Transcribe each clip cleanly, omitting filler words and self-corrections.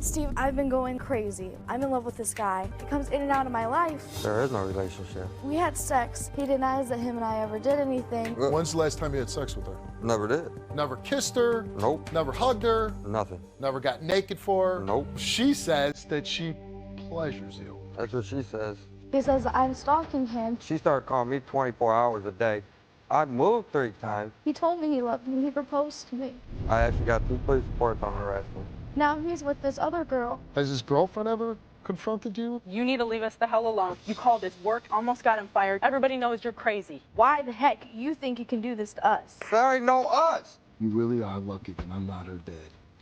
Steve, I've been going crazy. I'm in love with this guy. He comes in and out of my life. There is no relationship. We had sex. He denies that him and I ever did anything. When's the last time you had sex with her? Never did. Never kissed her? Nope. Never hugged her? Nothing. Never got naked for her? Nope. She says that she pleasures you. That's what she says. He says I'm stalking him. She started calling me 24 hours a day. I moved 3 times. He told me he loved me. He proposed to me. I actually got 2 police reports on harassment. Now he's with this other girl. Has his girlfriend ever confronted you? You need to leave us the hell alone. You called his work, almost got him fired. Everybody knows you're crazy. Why the heck you think you can do this to us? There ain't no us. You really are lucky that I'm not her dad.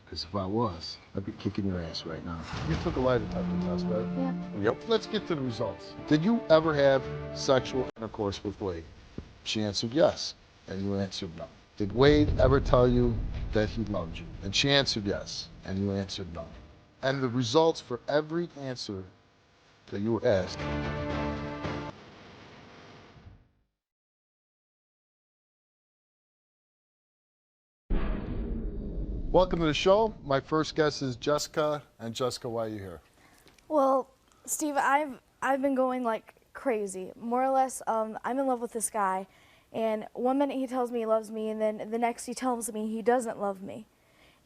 Because if I was, I'd be kicking your ass right now. You took a lie detector test, right? Yeah. Yep. Let's get to the results. Did you ever have sexual intercourse with Wade? She answered yes, and you answered no. Did Wade ever tell you that he loved you? And she answered yes, and you answered no. And the results for every answer that you were asked. Welcome to the show. My first guest is Jessica. And Jessica, why are you here? Well, Steve, I've been going like crazy. More or less, I'm in love with this guy. And one minute he tells me he loves me, and then the next he tells me he doesn't love me.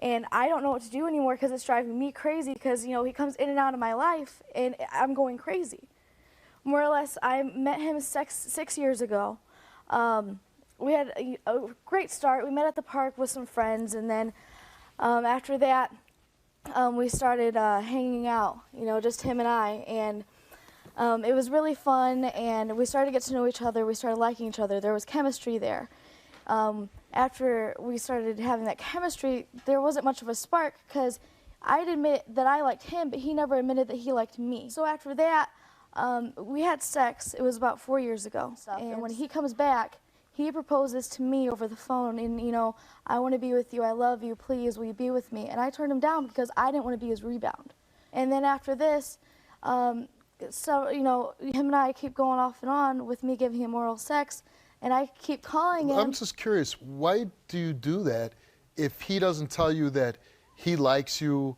And I don't know what to do anymore because it's driving me crazy because, you know, he comes in and out of my life, and I'm going crazy. More or less, I met him 6 years ago. We had a great start. We met at the park with some friends, and then after that, we started hanging out, you know, just him and I. And it was really fun, and we started to get to know each other. We started liking each other. There was chemistry there. After we started having that chemistry, there wasn't much of a spark because I'd admit that I liked him, but he never admitted that he liked me. So after that, we had sex. It was about 4 years ago. And when he comes back, he proposes to me over the phone, and, you know, I want to be with you. I love you. Please, will you be with me? And I turned him down because I didn't want to be his rebound. And then after this, so, you know, him and I keep going off and on with me giving him oral sex, and I keep calling him. I'm just curious, why do you do that if he doesn't tell you that he likes you?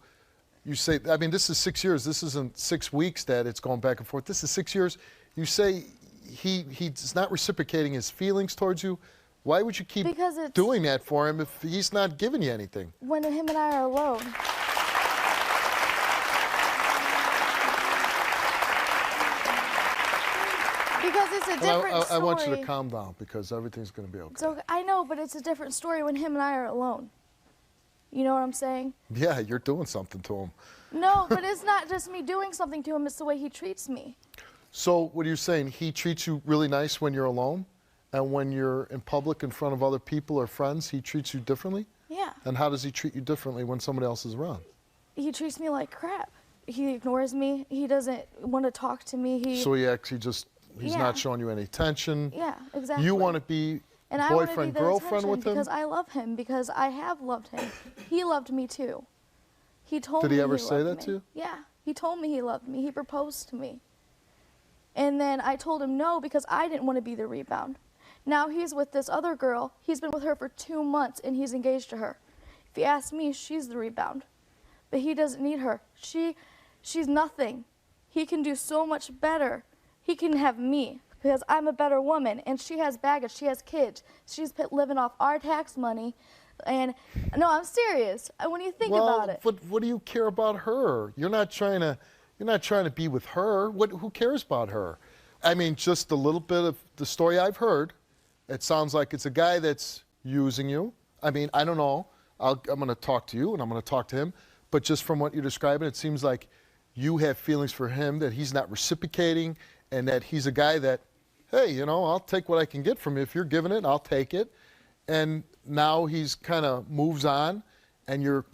You say, I mean, this is 6 years. This isn't 6 weeks that it's going back and forth. This is 6 years. You say he's not reciprocating his feelings towards you. Why would you keep doing that for him if he's not giving you anything? When him and I are alone. Because it's a different story. I want you to calm down because everything's going to be okay. So I know, but it's a different story when him and I are alone. You know what I'm saying? Yeah, you're doing something to him. No, but it's not just me doing something to him. It's the way he treats me. So what are you saying? He treats you really nice when you're alone? And when you're in public in front of other people or friends, he treats you differently? Yeah. And how does he treat you differently when somebody else is around? He treats me like crap. He ignores me. He doesn't want to talk to me. So he actually just, he's not showing you any attention. Yeah, exactly. You want to be and boyfriend, girlfriend with him? Because I love him, because I have loved him. He loved me too. He told me Did he ever loved say that me. to you? Yeah, he told me he loved me. He proposed to me. And then I told him no because I didn't want to be the rebound. Now he's with this other girl. He's been with her for 2 months and he's engaged to her. If you ask me, she's the rebound. But he doesn't need her. She's nothing. He can do so much better. He can have me because I'm a better woman, and she has baggage. She has kids. She's living off our tax money. And no, I'm serious. When you think about it. But what do you care about her? You're not trying to be with her. Who cares about her? I mean, just a little bit of the story I've heard. It sounds like it's a guy that's using you. I mean, I don't know. I'm going to talk to you and I'm going to talk to him. But just from what you're describing, it seems like you have feelings for him that he's not reciprocating, and that he's a guy that, hey, you know, I'll take what I can get from you. If you're giving it, I'll take it. And now he's kind of moves on, and you're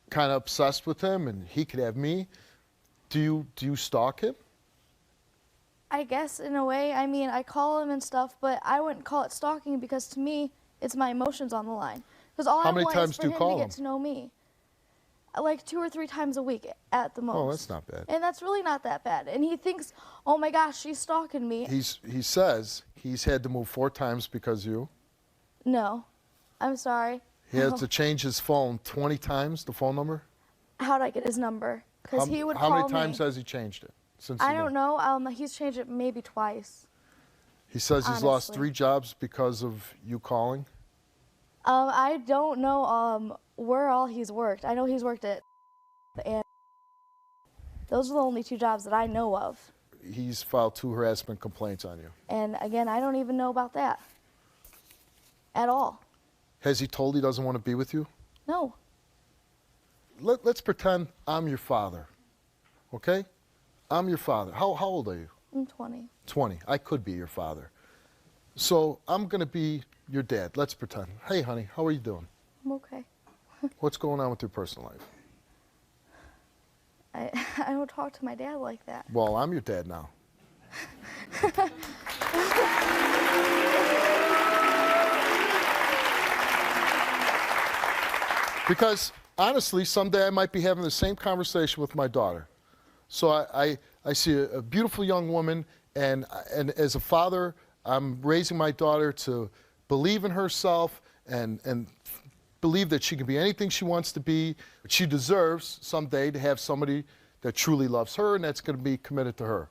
kind of obsessed with him, and he could have me. Do you stalk him? I guess in a way. I mean, I call him and stuff, but I wouldn't call it stalking because to me, it's my emotions on the line. Because all I want is for him to get to know me. Like 2 or 3 times a week at the most. Oh, that's not bad. And that's really not that bad. And he thinks, oh my gosh, she's stalking me. He says he's had to move 4 times because of you. No, I'm sorry. He has to change his phone 20 times, the phone number. How'd I get his number? Because he would How call many times me. has he changed it since? I don't know. He's changed it maybe twice. He says he's lost honestly. 3 jobs because of you calling. I don't know where all he's worked. I know he's worked at and those are the only 2 jobs that I know of. He's filed 2 harassment complaints on you. And again, I don't even know about that at all. Has he told he doesn't want to be with you? No. Let's pretend I'm your father, okay? I'm your father. How old are you? I'm 20. 20. I could be your father. So I'm going to be your dad. Let's pretend. Hey, honey, how are you doing? I'm okay. What's going on with your personal life? I don't talk to my dad like that. Well, I'm your dad now. Because honestly, someday I might be having the same conversation with my daughter. So I see a beautiful young woman, and as a father, I'm raising my daughter to believe in herself and believe that she can be anything she wants to be. She deserves someday to have somebody that truly loves her and that's going to be committed to her.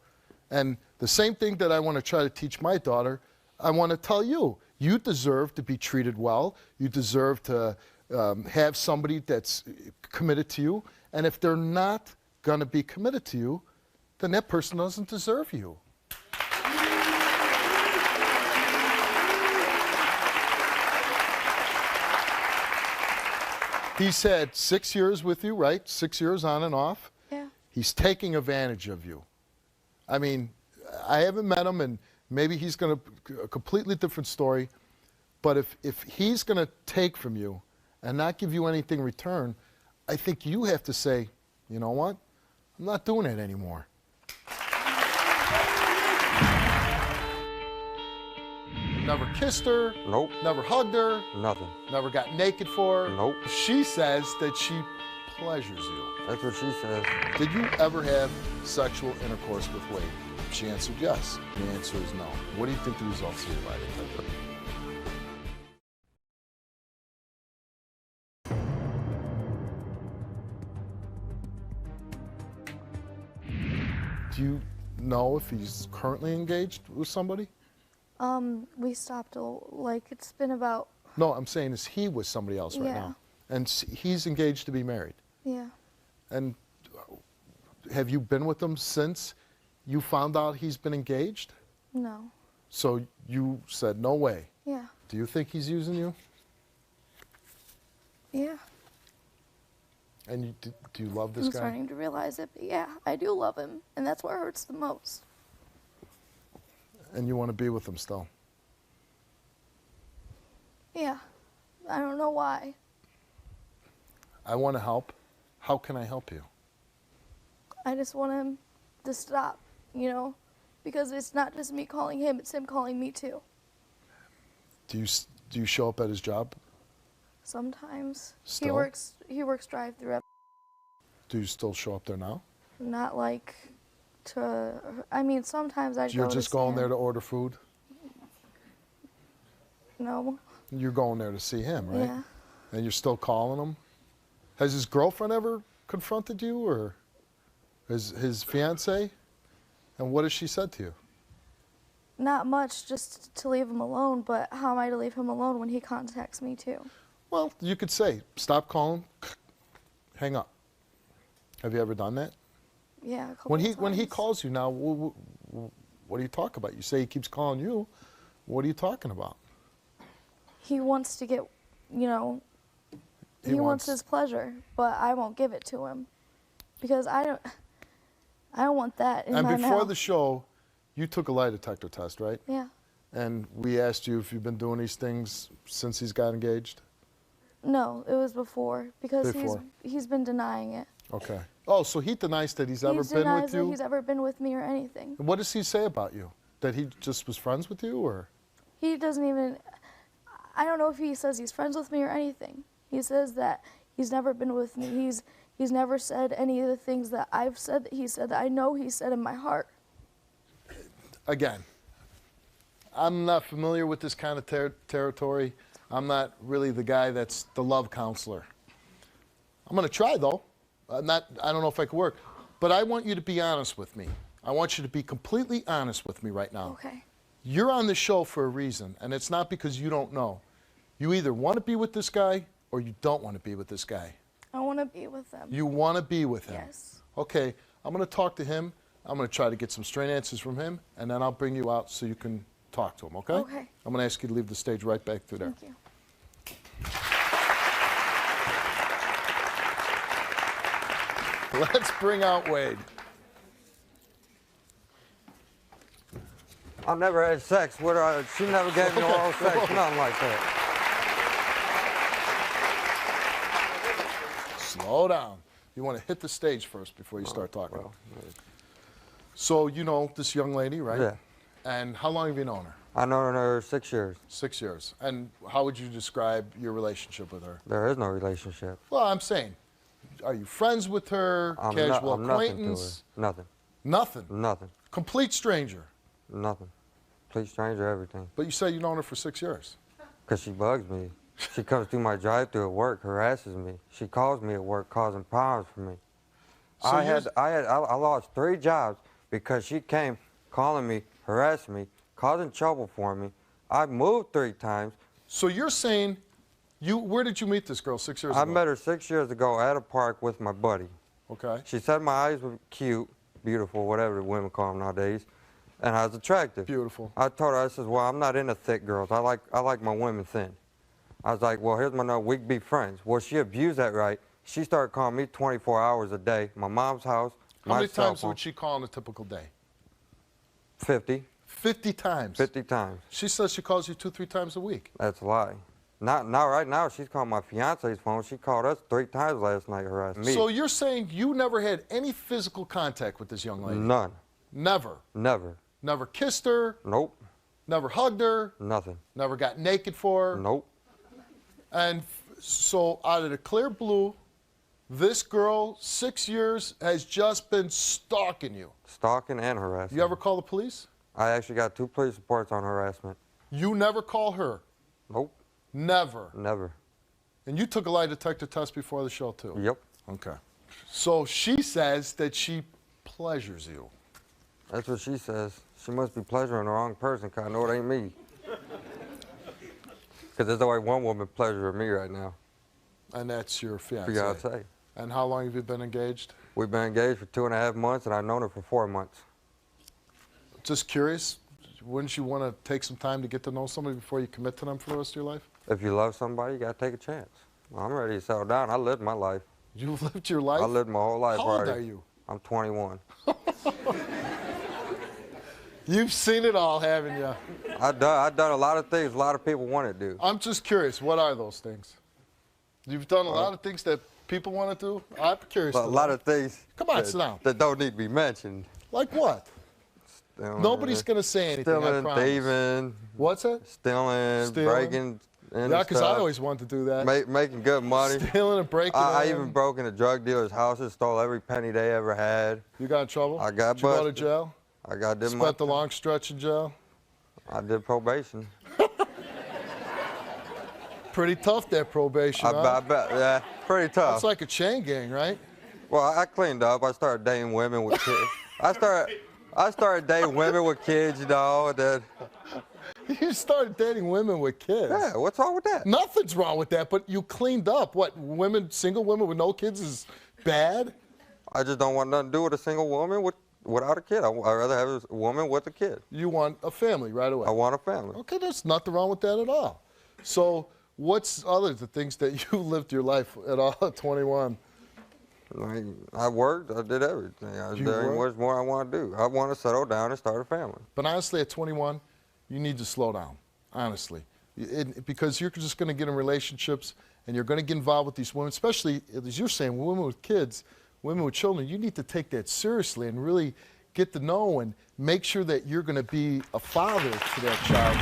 And the same thing that I want to try to teach my daughter, I want to tell you. You deserve to be treated well. You deserve to have somebody that's committed to you. And if they're not going to be committed to you, then that person doesn't deserve you. He's had 6 years with you, right? 6 years on and off. Yeah. He's taking advantage of you. I mean, I haven't met him, and maybe he's going to a completely different story. But if he's going to take from you and not give you anything in return, I think you have to say, you know what? I'm not doing it anymore. Never kissed her. Nope. Never hugged her. Nothing. Never got naked for her. Nope. She says that she pleasures you. That's what she says. Did you ever have sexual intercourse with Wade? She answered yes. The answer is no. What do you think the results of your lie detector? Do you know if he's currently engaged with somebody? We stopped, like, it's been about, No, I'm saying is he with somebody else right Yeah. now? And he's engaged to be married. yeah. And have you been with him since you found out he's been engaged? No. So you said, no way. Yeah. Do you think he's using you? Yeah. And do you love this I'm guy? starting to realize it, but yeah, I do love him, and that's what hurts the most. And you want to be with him still? Yeah. I don't know why. I want to help. How can I help you? I just want him to stop, you know, because it's not just me calling him, it's him calling me too. Do you show up at his job? Sometimes. Still? He works drive-through. Do you still show up there now? Not like to, I mean, sometimes I You're go just to going see there him. to order food? No. You're going there to see him, right? Yeah. And you're still calling him? Has his girlfriend ever confronted you, or his fiance? And what has she said to you? Not much, just to leave him alone, but how am I to leave him alone when he contacts me too? Well, you could say, stop calling, hang up. Have you ever done that? Yeah, a couple When times. he calls you now, what do you talk about? You say he keeps calling you. What are you talking about? He wants to get, you know, he wants his pleasure, but I won't give it to him because I don't want that in And my before mouth. the show, you took a lie detector test, right? Yeah. And we asked you if you've been doing these things since he's got engaged? No, it was before because Before. he's been denying it. Okay. Oh, so he denies that he's ever He been denies with that you? he's ever been with me or anything. And what does he say about you? That he just was friends with you, or? He doesn't even, I don't know if he says he's friends with me or anything. He says that he's never been with me. He's never said any of the things that I've said that he said that I know he said in my heart. Again, I'm not familiar with this kind of territory. I'm not really the guy that's the love counselor. I'm going to try, though. I don't know if I could work. But I want you to be honest with me. I want you to be completely honest with me right now. Okay. You're on the show for a reason, and it's not because you don't know. You either want to be with this guy or you don't want to be with this guy. I want to be with them. You want to be with him. Yes. Okay, I'm going to talk to him. I'm going to try to get some straight answers from him, and then I'll bring you out so you can talk to him, okay? Okay. I'm going to ask you to leave the stage right back through there. Thank you. Let's bring out Wade. I never had sex with her. She never gave me oral sex, nothing like that. Slow down. You want to hit the stage first before you start talking. Well, So you know this young lady, right? yeah. And how long have you known her? I known her 6 years. 6 years. And how would you describe your relationship with her? There is no relationship. Well, I'm saying, are you friends with her? I'm Casual I'm nothing to acquaintance? her. Nothing. Nothing. Nothing. Complete stranger. Nothing. Complete stranger, everything. But you said you've known her for 6 years. Because she bugs me. She comes through my drive-thru at work, harasses me. She calls me at work, causing problems for me. So I lost 3 jobs because she came calling me, harassing me, causing trouble for me. I moved 3 times. So you're saying, where did you meet this girl 6 years ago? I met her 6 years ago at a park with my buddy. Okay. She said my eyes were cute, beautiful, whatever the women call them nowadays, and I was attractive. Beautiful. I told her, I said, well, I'm not into thick girls. I like my women thin. I was like, well, here's my note. We can be friends. Well, she abused that right. She started calling me 24 hours a day. My mom's house, How my many cell times phone. would she call in a typical day? 50. 50 times. 50 times. She says she calls you 2-3 times a week. That's a lie. Not right now. She's calling my fiance's phone. She called us 3 times last night harassing me. So you're saying you never had any physical contact with this young lady? None. Never? Never. Never kissed her? Nope. Never hugged her? Nothing. Never got naked for her? Nope. And so out of the clear blue, this girl, 6 years, has just been stalking you. Stalking and harassing. You ever call the police? I actually got 2 police reports on harassment. You never call her? Nope. Never? Never. And you took a lie detector test before the show, too? Yep. Okay. So she says that she pleasures you. That's what she says. She must be pleasuring the wrong person, because I know it ain't me. Because there's only one woman pleasuring me right now. And that's your fiancé? Fiance. And how long have you been engaged? We've been engaged for 2.5 months, and I've known her for 4 months. Just curious, wouldn't you want to take some time to get to know somebody before you commit to them for the rest of your life? If you love somebody, you got to take a chance. I'm ready to settle down. I lived my life. You've lived your life? I lived my whole life How old already. are you? I'm 21. You've seen it all, haven't you? I've done a lot of things a lot of people want to do. I'm just curious, what are those things? You've done a lot of things that people want to do? I'm curious. But a lot of things Come on, sit down. that don't need to be mentioned. Like what? Stealing, Nobody's going to say anything, I Stealing, promise. thieving, What's that? stealing, breaking. Yeah, because I always wanted to do that. Making good money. Stealing and breaking I in. even broke into drug dealers' houses, stole every penny they ever had. You got in trouble? I got Did you go to busted. jail? I got them. Spent the long stretch in jail? I did probation. Pretty tough, that probation, I huh? bet, yeah, pretty tough. It's like a chain gang, right? Well, I cleaned up. I started dating women with kids. I started dating women with kids, you know. And then, You started dating women with kids. yeah, what's wrong with that? Nothing's wrong with that, but you cleaned up. What, single women with no kids is bad? I just don't want nothing to do with a single woman without a kid. I'd rather have a woman with a kid. You want a family right away. I want a family. Okay, there's nothing wrong with that at all. So what's the things that you lived your life at all at 21? Like, I worked. I did everything. You There ain't worked? much more I want to do. I want to settle down and start a family. But honestly, at 21, you need to slow down, honestly. Because you're just going to get in relationships and you're going to get involved with these women, especially, as you're saying, women with kids, women with children. You need to take that seriously and really get to know and make sure that you're going to be a father to that child.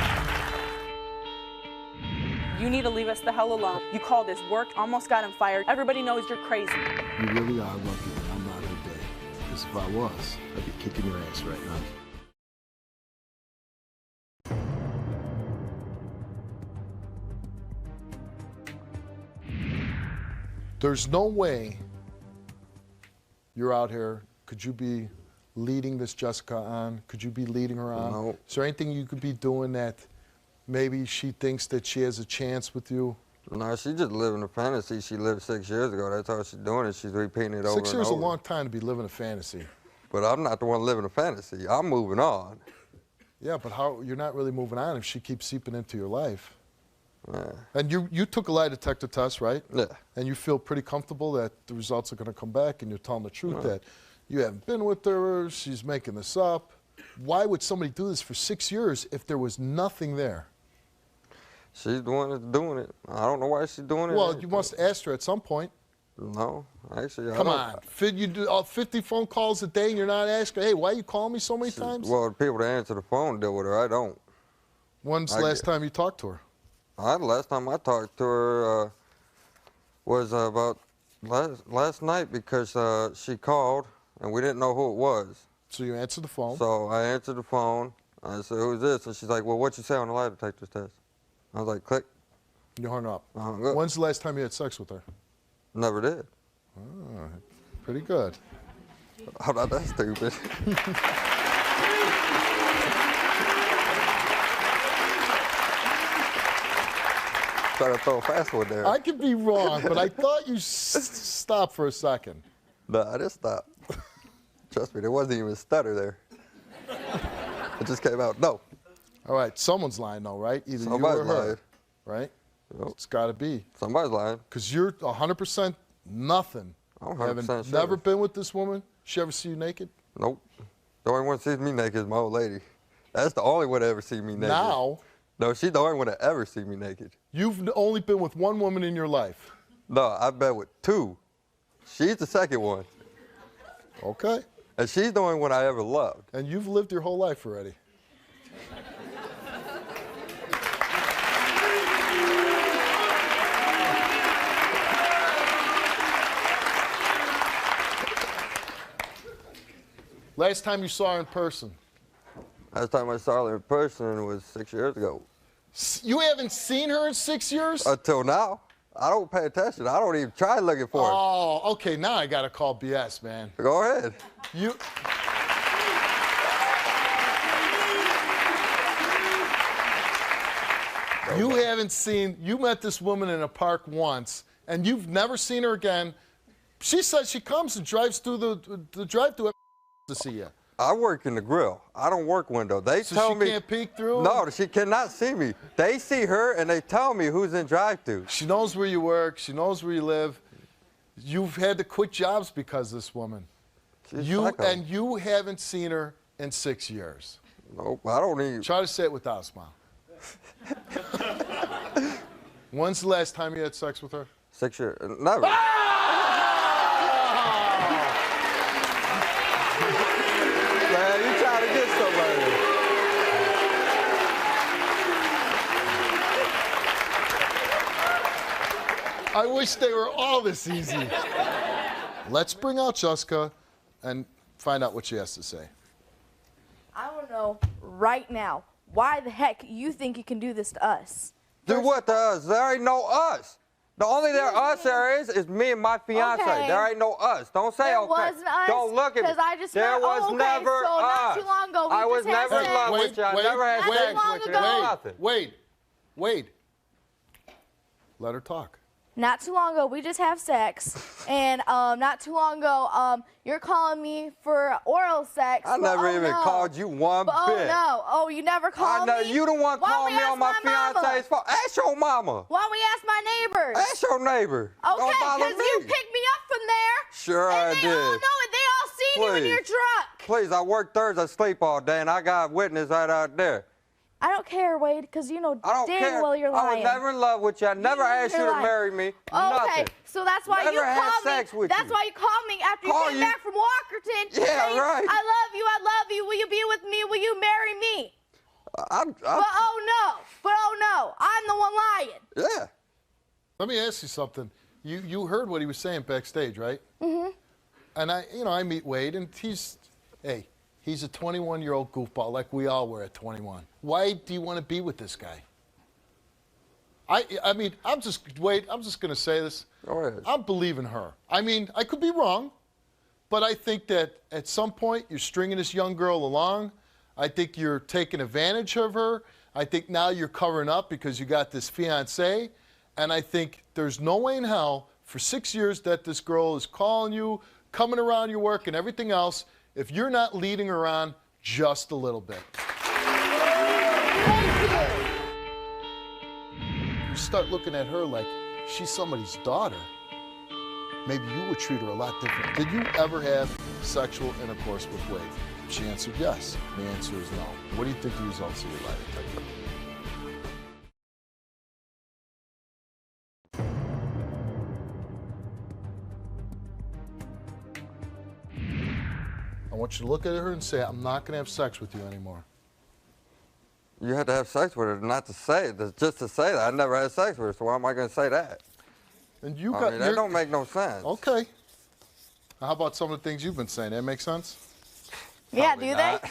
You need to leave us the hell alone. You called this work, almost got him fired. Everybody knows you're crazy. You really are lucky that I'm not her dad. Because if I was, I'd be kicking your ass right now. There's no way you're out here. Could you be leading this Jessica on? Could you be leading her on? No. Is there anything you could be doing that maybe she thinks that she has a chance with you? No, she just living a fantasy she lived 6 years ago. That's all she's doing is she's repeating it over and over. 6 years is a long time to be living a fantasy. But I'm not the one living a fantasy. I'm moving on. Yeah, but how you're not really moving on if she keeps seeping into your life. Yeah. And you took a lie detector test, right? Yeah. And you feel pretty comfortable that the results are going to come back and you're telling the truth that you haven't been with her, she's making this up. Why would somebody do this for 6 years if there was nothing there? She's the one that's doing it. I don't know why she's doing it. Well, you must have asked her at some point. No, actually, Come on. You do 50 phone calls a day and you're not asking, hey, why you calling me so many times? Well, the people that answer the phone deal with her. I don't. When's the last time you talked to her? The last time I talked to her was about last night because she called and we didn't know who it was. So you answered the phone. So I answered the phone. I said, who's this? And she's like, well, what'd you say on the lie detector test? I was like, click. You hung up. I hung up. When's the last time you had sex with her? Never did. Oh, pretty good. How about that stupid? Try to throw a fast one there. I could be wrong, but I thought you stopped for a second. No, I just stopped. Trust me, there wasn't even a stutter there. It just came out, no. All right, someone's lying though, right? Either Somebody's you or her, lying. right? Yep. It's got to be. Somebody's lying. Because you're 100% nothing. I'm 100% Having sure. never been with this woman? She ever see you naked? Nope. The only one that sees me naked is my old lady. That's the only one that ever see me naked. Now? No, she's the only one that ever see me naked. You've only been with one woman in your life. No, I've been with two. She's the second one. Okay. And she's the only one I ever loved. And you've lived your whole life already. Last time you saw her in person? Last time I saw her in person was 6 years ago. You haven't seen her in 6 years? Until now. I don't pay attention. I don't even try looking for her. Oh, okay, now I gotta call BS, man. Go ahead. You haven't seen, you met this woman in a park once, and you've never seen her again. She says she comes and drives through the drive-thru to see you. I work in the grill. I don't work window. They tell me. So she can't peek through? No, she cannot see me. They see her and they tell me who's in drive-thru. She knows where you work. She knows where you live. You've had to quit jobs because of this woman. And you haven't seen her in 6 years. Nope, I don't even. Try to say it without a smile. When's the last time you had sex with her? 6 years. Never. Man, you trying to get somebody. I wish they were all this easy. Let's bring out Jessica and find out what she has to say. I want to know right now why the heck you think you can do this to us. Do what to us? There ain't no us. The only us there is me and my fiance. Okay. There ain't no us. Don't say There okay. wasn't us, Don't look at me. 'cause I just there met- was okay, never so not us. too long ago, we I was just had never in sex. love with you. I never had Not too sex long with you. ago. Nothing. Wait. Let her talk. Not too long ago, we just have sex, and not too long ago, you're calling me for oral sex. I never even called you one bit. bit. Oh, you never called me? You the one calling me on my fiance's phone. Ask your mama. Why don't we ask my neighbors? Ask your neighbor. Okay, Don't bother because me. you picked me up from there. Sure and I they did. all know it. They all seen you when you're drunk. Please, I work Thursday, sleep all day, and I got a witness right out there. I don't care, Wade, because you know I don't damn care. well you're lying. I was never in love with you. I never asked you to lying. marry me. Okay, Nothing. so that's why Never you had called sex me. with That's you. why you called me after you Call came you? back from Walkerton. Yeah, saying, right. I love you. Will you be with me? Will you marry me? But oh no, I'm the one lying. Yeah. Let me ask you something. You heard what he was saying backstage, right? Mm-hmm. And I meet Wade, and he's a 21-year-old goofball like we all were at 21. Why do you want to be with this guy? I mean, I'm just going to say this. Go ahead. I'm believing her. I mean, I could be wrong, But I think that at some point you're stringing this young girl along. I think you're taking advantage of her. I think now you're covering up because you got this fiancé. And I think there's no way in hell for 6 years that this girl is calling you, coming around your work and everything else, if you're not leading her on just a little bit. You start looking at her like she's somebody's daughter. Maybe you would treat her a lot different. Did you ever have sexual intercourse with Wade? She answered yes. The answer is no. What do you think the results of your lie detector? I want you to look at her and say, I'm not going to have sex with you anymore. You had to have sex with her not to say it, just to say that. I never had sex with her, so why am I going to say that? And you I got mean, that don't make no sense. Okay. How about some of the things you've been saying? That make sense? Yeah, Probably do not. they?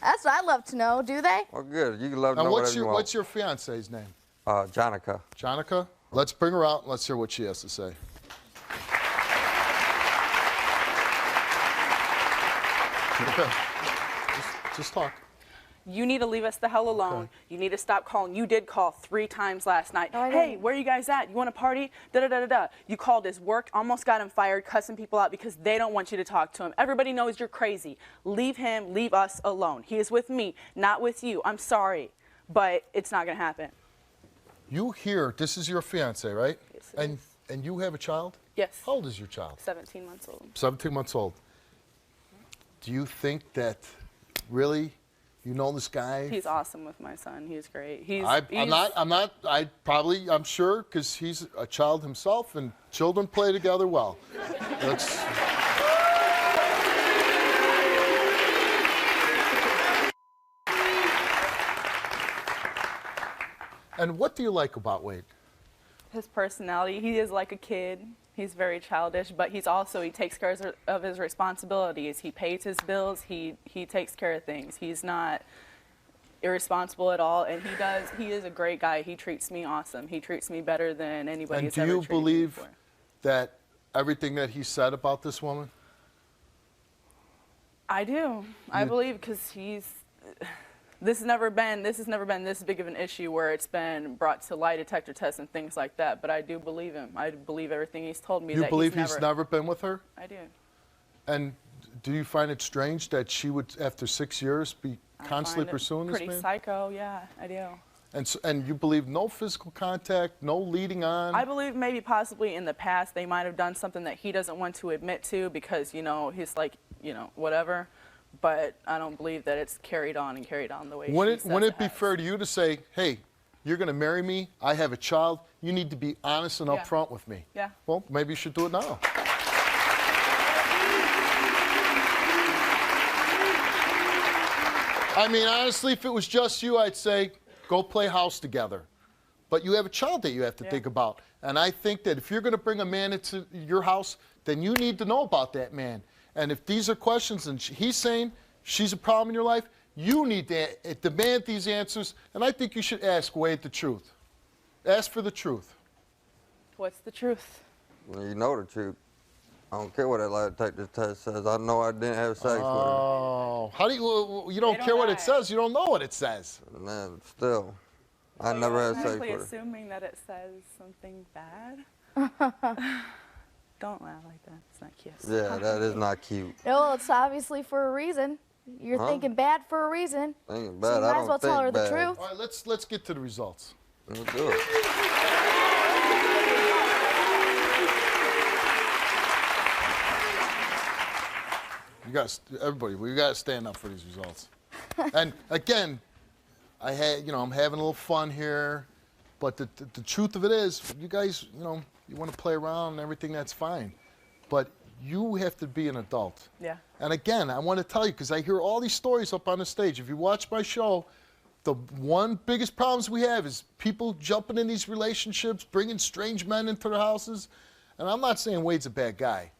That's what I'd love to know. Do they? Well, good. You can love And know what's whatever you want. what's your fiance's name? Jonica. Jonica? Let's bring her out and let's hear what she has to say. Okay. Just talk. You need to leave us the hell alone. Okay. You need to stop calling. You did call 3 times last night. No, I Hey, didn't. where are you guys at? You want to party? Da-da-da-da-da. You called his work, almost got him fired, cussing people out because they don't want you to talk to him. Everybody knows you're crazy. Leave him, leave us alone. He is with me, not with you. I'm sorry, but it's not going to happen. You hear, this is your fiance, right? Yes, it And you have a child? Yes. How old is your child? 17 months old. 17 months old. Do you think that really you know this guy? He's awesome with my son. He's great. I'm sure, because he's a child himself and children play together well. That's. And what do you like about Wade? His personality, he is like a kid. He's very childish, but he takes care of his responsibilities. He pays his bills, he takes care of things. He's not irresponsible at all, and he is a great guy. He treats me awesome. He treats me better than anybody has ever treated me before. And do you believe that everything that he said about this woman? I do. I believe, because this has never been this big of an issue where it's been brought to lie detector tests and things like that. But I do believe him. I believe everything he's told me. You believe he's never been with her? I do. And do you find it strange that she would, after 6 years, be constantly pursuing this man? Pretty psycho, yeah, I do. And you believe no physical contact, no leading on? I believe maybe possibly in the past they might have done something that he doesn't want to admit to because, he's like, whatever. But I don't believe that it's carried on the way Wouldn't it be fair to you to say, hey, you're going to marry me, I have a child, you need to be honest and upfront with me? Yeah. Well, maybe you should do it now. I mean, honestly, if it was just you, I'd say, go play house together. But you have a child that you have to think about. And I think that if you're going to bring a man into your house, then you need to know about that man. And if these are questions and he's saying she's a problem in your life, you need to demand these answers. And I think you should ask Wade the truth. Ask for the truth. What's the truth? Well, you know the truth. I don't care what that lie detector test says. I know I didn't have sex with her. Oh, how do you don't care what it says? You don't know what it says. Man, still, I never had sex with her. Assuming that it says something bad. Don't laugh like that. It's not cute. Yeah, that is not cute. No, it's obviously for a reason. You're thinking bad for a reason. Thinking So bad, you I might as well don't tell her think the bad. truth. All right, let's get to the results. Let's do it. Everybody, we got to stand up for these results. And again, I'm having a little fun here, but the truth of it is, you guys, you want to play around and everything, that's fine. But you have to be an adult. Yeah. And again, I want to tell you, because I hear all these stories up on the stage. If you watch my show, the one biggest problems we have is people jumping in these relationships, bringing strange men into their houses. And I'm not saying Wade's a bad guy.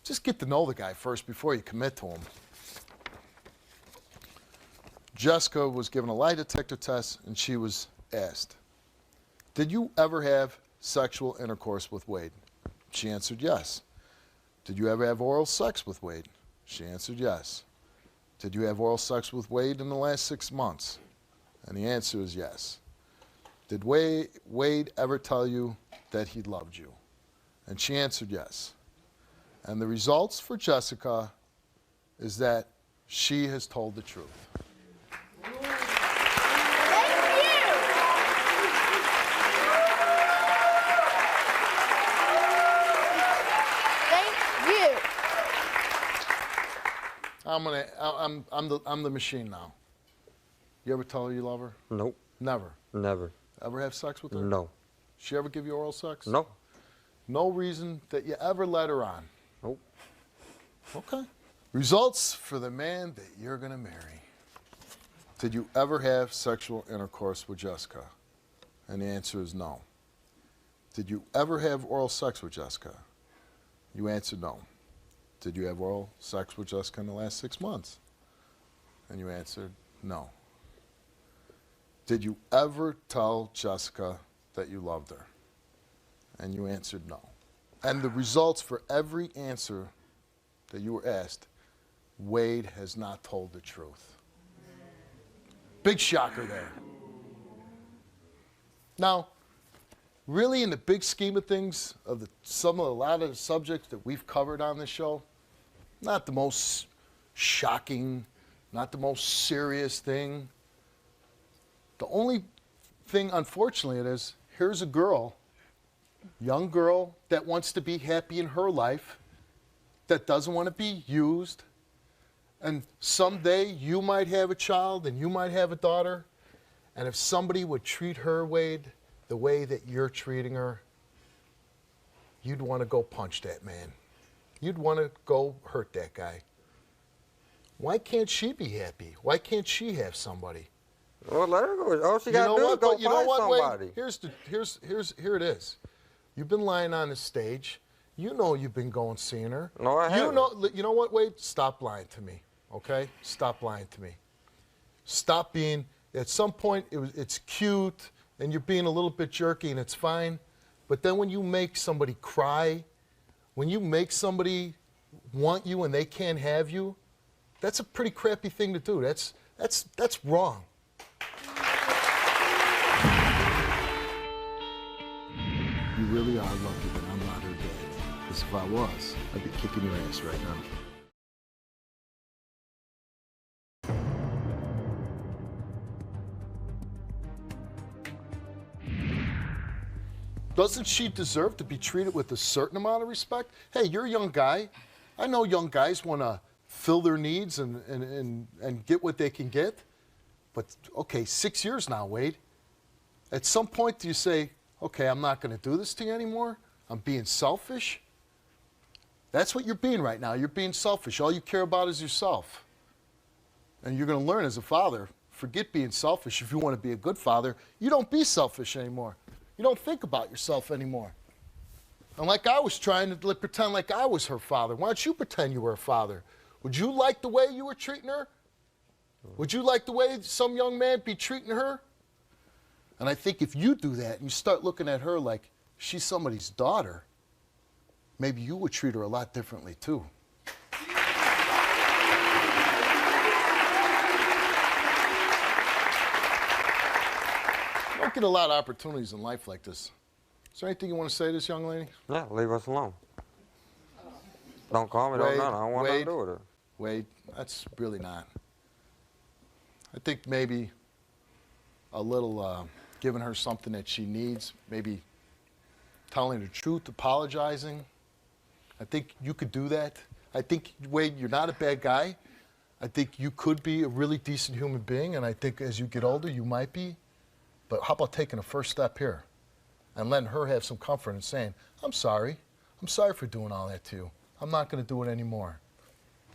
Just get to know the guy first before you commit to him. Jessica was given a lie detector test, and she was asked, did you ever have sexual intercourse with Wade? She answered yes. Did you ever have oral sex with Wade? She answered yes. Did you have oral sex with Wade in the last 6 months? And the answer is yes. Did Wade ever tell you that he loved you? And she answered yes. And the results for Jessica is that she has told the truth. I'm the machine now. You ever tell her you love her? Nope. Never. Never. Ever have sex with her? No. She ever give you oral sex? No. No reason that you ever let her on? Nope. Okay. Results for the man that you're gonna marry. Did you ever have sexual intercourse with Jessica? And the answer is no. Did you ever have oral sex with Jessica? You answered no. Did you have oral sex with Jessica in the last 6 months? And you answered no. Did you ever tell Jessica that you loved her? And you answered no. And the results for every answer that you were asked, Wade has not told the truth. Big shocker there. Now, really in the big scheme of things, a lot of the subjects that we've covered on this show, not the most shocking, not the most serious thing. The only thing, unfortunately, it is, here's a girl, young girl, that wants to be happy in her life, that doesn't want to be used. And someday you might have a child and you might have a daughter. And if somebody would treat her, Wade, the way that you're treating her, you'd want to go punch that man. You'd want to go hurt that guy. Why can't she be happy? Why can't she have somebody? Well, let her go. All she got to do is go find somebody. Wade, here it is. You've been lying on the stage. You know you've been going seeing her. No, I haven't. You know what, Wade? Stop lying to me, okay? Stop lying to me. Stop being, at some point, it's cute, and you're being a little bit jerky, and it's fine. But then when you make somebody cry, when you make somebody want you and they can't have you, that's a pretty crappy thing to do. That's wrong. You really are lucky that I'm not her dad. Because if I was, I'd be kicking your ass right now. Doesn't she deserve to be treated with a certain amount of respect? Hey, you're a young guy. I know young guys want to fill their needs and get what they can get. But, okay, 6 years now, Wade. At some point, do you say, okay, I'm not going to do this to you anymore? I'm being selfish? That's what you're being right now. You're being selfish. All you care about is yourself. And you're going to learn as a father, forget being selfish. If you want to be a good father, you don't be selfish anymore. You don't think about yourself anymore. And like I was trying to pretend like I was her father, why don't you pretend you were her father? Would you like the way you were treating her? Would you like the way some young man be treating her? And I think if you do that and you start looking at her like she's somebody's daughter, maybe you would treat her a lot differently too. You don't get a lot of opportunities in life like this. Is there anything you want to say to this young lady? Yeah, leave us alone. Don't call me, don't nothing. I don't want nothing to do with her. Wade, that's really not. I think maybe a little giving her something that she needs, maybe telling the truth, apologizing. I think you could do that. I think, Wade, you're not a bad guy. I think you could be a really decent human being, and I think as you get older, you might be. But how about taking a first step here and letting her have some comfort and saying, I'm sorry. I'm sorry for doing all that to you. I'm not going to do it anymore.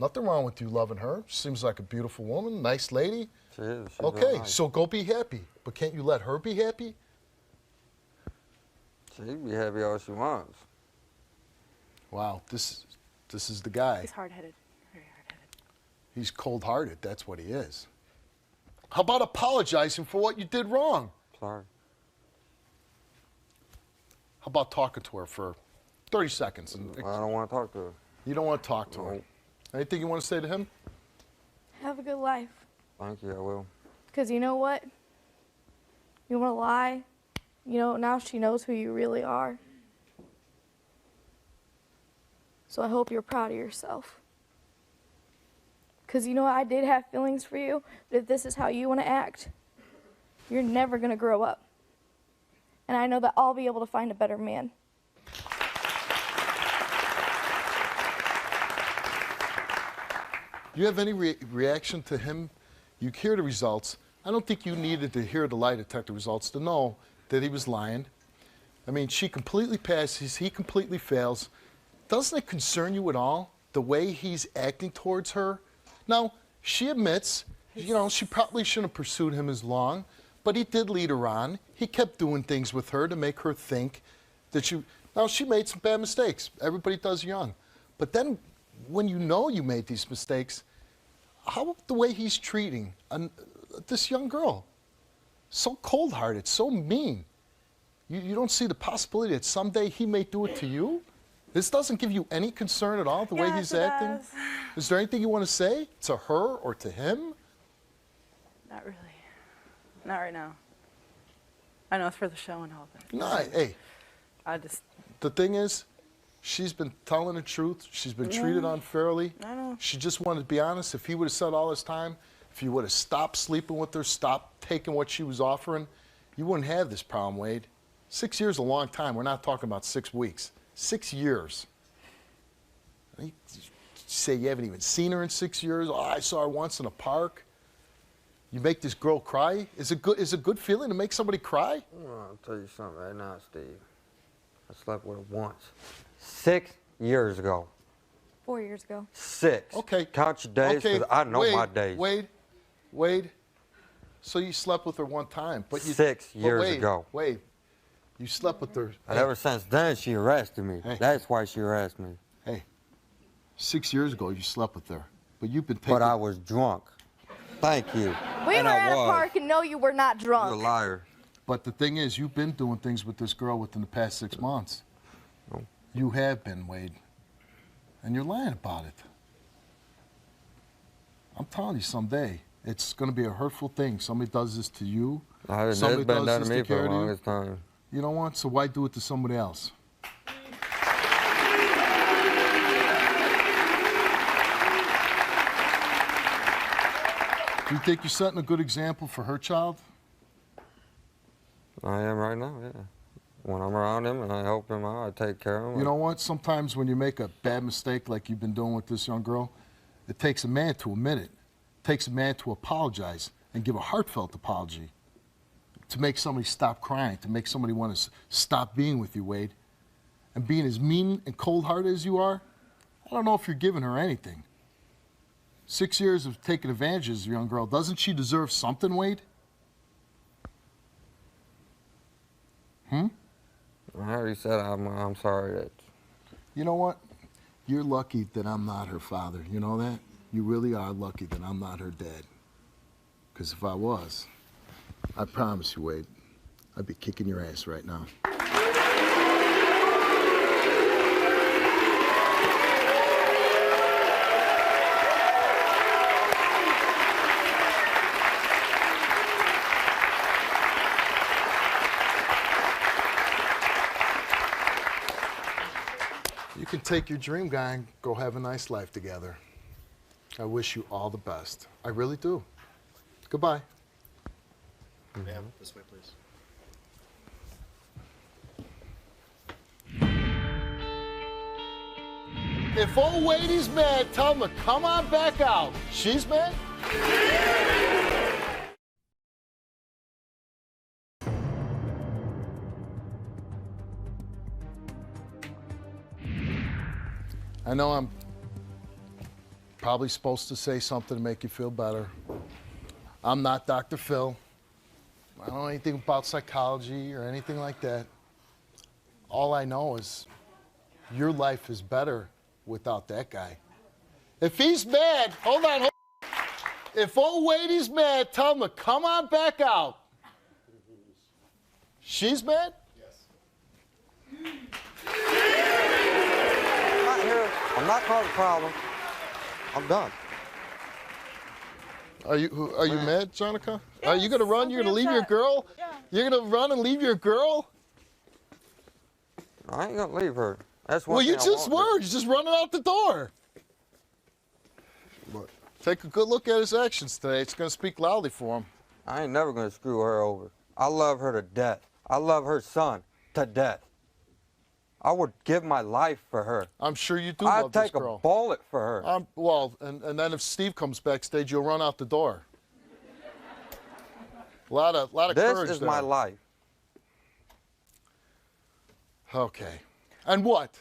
Nothing wrong with you loving her. Seems like a beautiful woman, nice lady. She is. She's okay, nice. So go be happy. But can't you let her be happy? She can be happy all she wants. Wow, this is the guy. He's hard-headed, very hard-headed. He's cold-hearted, that's what he is. How about apologizing for what you did wrong? Sorry. How about talking to her for 30 seconds? I don't want to talk to her. You don't want to talk to him. Anything you want to say to him? Have a good life. Thank you, I will. Because you know what? You want to lie? You know, now she knows who you really are. So I hope you're proud of yourself. Because you know, I did have feelings for you, but if this is how you want to act, you're never going to grow up. And I know that I'll be able to find a better man. Do you have any reaction to him? You hear the results. I don't think you needed to hear the lie detector results to know that he was lying. I mean, she completely passes, he completely fails. Doesn't it concern you at all, the way he's acting towards her? Now, she admits, you know, she probably shouldn't have pursued him as long, but he did lead her on. He kept doing things with her to make her think that now she made some bad mistakes. Everybody does young. But then when you know you made these mistakes, how about the way he's treating this young girl? So cold-hearted, so mean. You don't see the possibility that someday he may do it to you? This doesn't give you any concern at all, the way he's acting? Does. Is there anything you want to say to her or to him? Not really. Not right now. I know it's for the show and all that. No, hey. The thing is, she's been telling the truth. She's been treated unfairly. I know. She just wanted to be honest. If he would have said all this time, if you would have stopped sleeping with her, stopped taking what she was offering, you wouldn't have this problem, Wade. 6 years is a long time. We're not talking about 6 weeks. 6 years. You say you haven't even seen her in 6 years? Oh, I saw her once in a park. You make this girl cry? Is it a good feeling to make somebody cry? Well, I'll tell you something right now, Steve. I slept with her once. 6 years ago. 4 years ago. 6. Okay. Count your days, because I know Wade, my days. Wade. So you slept with her one time, but you 6 years ago. Wade, you slept with her. And ever since then, she arrested me. Hey. That's why she arrested me. Hey, 6 years ago you slept with her, but you've been taking. But I was drunk. Thank you. We And were I at a was. park and no, you were not drunk. You're a liar. But the thing is, you've been doing things with this girl within the past 6 months. No. You have been, Wade, and you're lying about it. I'm telling you, someday it's going to be a hurtful thing. Somebody does this to you. It's Somebody been does done this to me to for the care to you. longest time. You know what? So why do it to somebody else? Do you think you're setting a good example for her child? I am right now, yeah. When I'm around him and I help him out, I take care of him. You know what? Sometimes when you make a bad mistake like you've been doing with this young girl, it takes a man to admit it. It takes a man to apologize and give a heartfelt apology. To make somebody stop crying, to make somebody want to stop being with you, Wade. And being as mean and cold-hearted as you are, I don't know if you're giving her anything. 6 years of taking advantage of this young girl. Doesn't she deserve something, Wade? I already said I'm sorry that. You know what? You're lucky that I'm not her father. You know that? You really are lucky that I'm not her dad. Because if I was, I promise you, Wade, I'd be kicking your ass right now. You can take your dream guy and go have a nice life together. I wish you all the best. I really do. Goodbye. Ma'am, this way, please. If old Wadey's mad, tell him to come on back out. She's mad? I know I'm probably supposed to say something to make you feel better. I'm not Dr. Phil. I don't know anything about psychology or anything like that. All I know is your life is better without that guy. If he's mad, hold on. If old Wadey's mad, tell him to come on back out. She's mad? Yes. I'm not here I'm not causing a problem. I'm done. Are you mad, Jonica? Are you Yes, gonna run? I'm You're gonna pretty leave your upset. girl? Yeah. You're gonna run and leave your girl? I ain't gonna leave her. That's one Well, thing you I just won't do. were. You're just running out the door. But take a good look at his actions today. It's gonna speak loudly for him. I ain't never gonna screw her over. I love her to death. I love her son to death. I would give my life for her. I'm sure you do I'd love this take a girl. bullet for her. Well, and then if Steve comes backstage, you'll run out the door. A lot of This courage is there. my life. Okay. And what?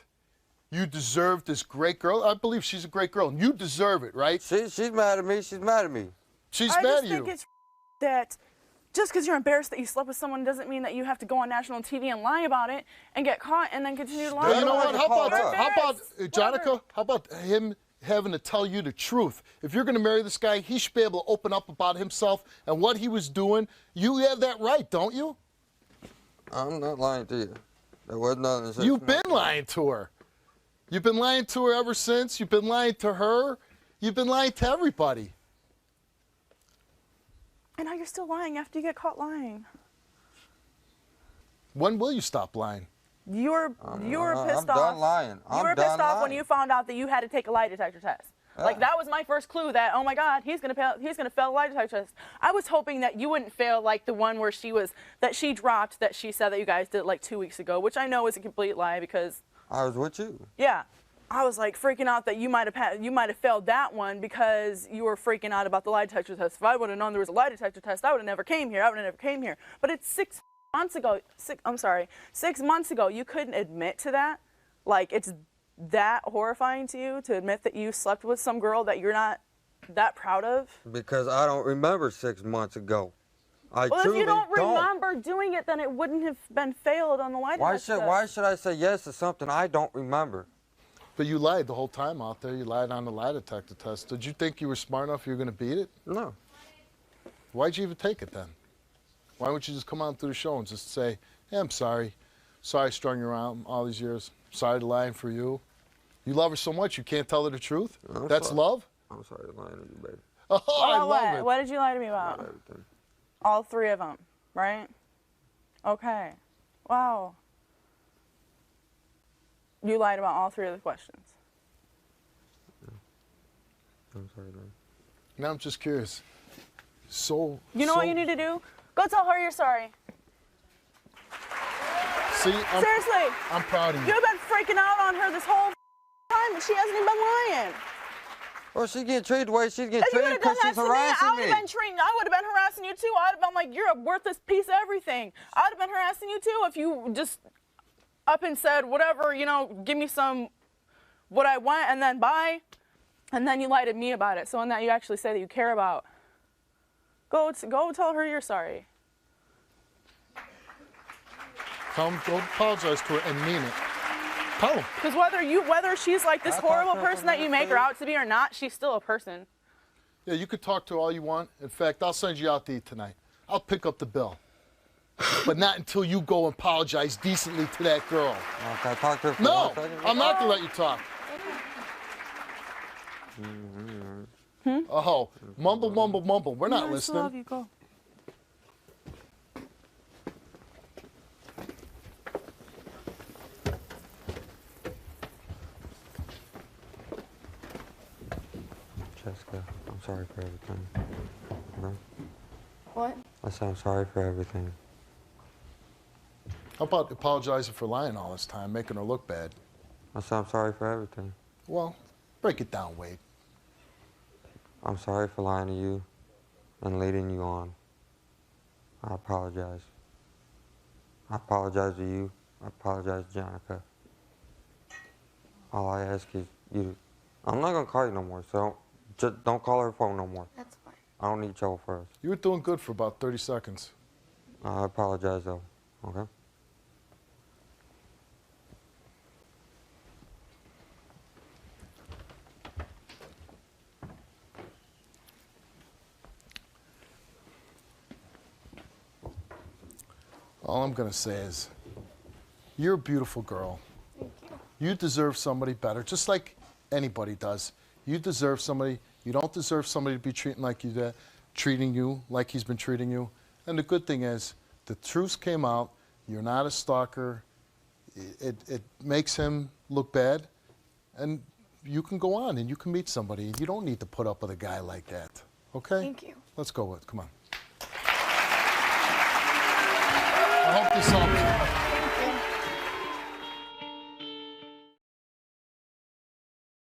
You deserve this great girl? I believe she's a great girl. And you deserve it, right? She's mad at me. She's mad at me. She's I mad just at think you. it's that just because you're embarrassed that you slept with someone doesn't mean that you have to go on national TV and lie about it and get caught and then continue to lie. Well, you know about what? it. How about You're Jonica? embarrassed. How about him having to tell you the truth? If you're going to marry this guy, he should be able to open up about himself and what he was doing. You have that right, don't you? I'm not lying to you. There was nothing. to say. You've been lying to her. You've been lying to her ever since. You've been lying to her. You've been lying to everybody. And now you're still lying after you get caught lying. When will you stop lying? You were pissed I'm off. done lying. You were pissed off when you found out that you had to take a lie detector test. Like that was my first clue that, oh my God, he's gonna fail a lie detector test. I was hoping that you wouldn't fail like the one where she dropped that she said that you guys did like 2 weeks ago, which I know is a complete lie because I was with you. yeah. I was like freaking out that you might have failed that one because you were freaking out about the lie detector test. If I would have known there was a lie detector test, I would have never came here. But it's 6 months ago. 6 months ago. You couldn't admit to that. Like it's that horrifying to you to admit that you slept with some girl that you're not that proud of. Because I don't remember 6 months ago. I Well, if truly you don't remember doing it, then it wouldn't have been failed on the lie detector test. Why should I say yes to something I don't remember? But you lied the whole time out there. You lied on the lie detector test. Did you think you were smart enough you were going to beat it? No. Why'd you even take it then? Why wouldn't you just come on through the show and just say, hey, I'm sorry. Sorry I strung you around all these years. Sorry to lie for you. You love her so much you can't tell her the truth? I'm That's sorry. love? I'm sorry to lie to you, baby. Oh, I About love what? it. What did you lie to me about? Everything. All 3 of them, right? Okay. Wow. You lied about all 3 of the questions. I'm sorry, man. Now I'm just curious. So. You know what you need to do? Go tell her you're sorry. See, Seriously. I'm proud of you. You've been freaking out on her this whole time, but she hasn't even been lying. Well, she's getting treated the way she's getting If you would treated have done because that she's to me, harassing I would have been harassing you too. I would have been like, you're a worthless piece of everything. I would have been harassing you too if you just up and said, whatever, you know, give me some, what I want, and then bye. And then you lied to me about it. So in that you actually say that you care about. Go tell her you're sorry. Tell him, go apologize to her and mean it. Tell him. Because whether she's like this horrible person that you make her out to be or not, she's still a person. Yeah, you could talk to her all you want. In fact, I'll send you out to eat tonight. I'll pick up the bill. But not until you go and apologize decently to that girl. Can I talk to her for No, 1 second? I'm not going to let you talk. Oh, mumble, mumble, mumble. We're not I still love listening. you. Go. Jessica, I'm sorry for everything. Okay? What? I said I'm sorry for everything. How about apologizing for lying all this time, making her look bad? I said I'm sorry for everything. Well, break it down, Wade. I'm sorry for lying to you and leading you on. I apologize. I apologize to you. I apologize to Jonica. All I ask is you. I'm not gonna call you no more, so just don't call her phone no more. That's fine. I don't need trouble for us. You were doing good for about 30 seconds. I apologize though. Okay. All I'm going to say is, you're a beautiful girl. Thank you. You deserve somebody better, just like Anybody does. You deserve somebody. You don't deserve somebody to be treating you like he's been treating you. And the good thing is, the truth came out. You're not a stalker. It makes him look bad, and you can go on and you can meet somebody. You don't need to put up with a guy like that. Okay? Thank you. Let's go with it. Come on. I hope this helps.